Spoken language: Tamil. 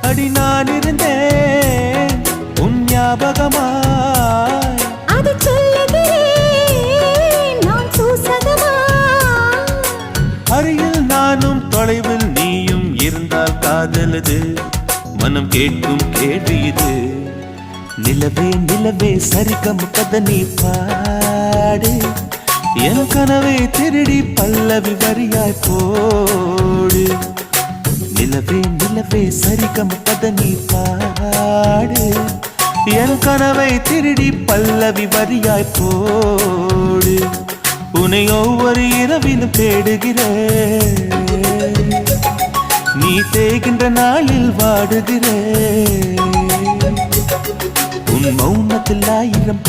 அடி நான் இருந்தேன் உன் ஞாபகமாய், அது சொல்லுகிறேன் நான் சூசகமாய். அருகில் நானும் தொலைவில் நீயும் இருந்தால் காதலது மனம் கேட்கும் கேள்வி இது. நிலவே நிலவே சரிகம் கதனி பாடு, என் கனவை திருடி பல்லவி வரியாய் போடு. நிலவே நிலவே சரிகம் கதனி பாடு, என் கனவை திருடி பல்லவி வரியாய் போடு. உன்னை ஒவ்வொரு இரவிலும் தேடுகிறேன், நீ தேய்கின்ற நாளில் வாடுகிறேன். உன் மௌனத்தில் 1000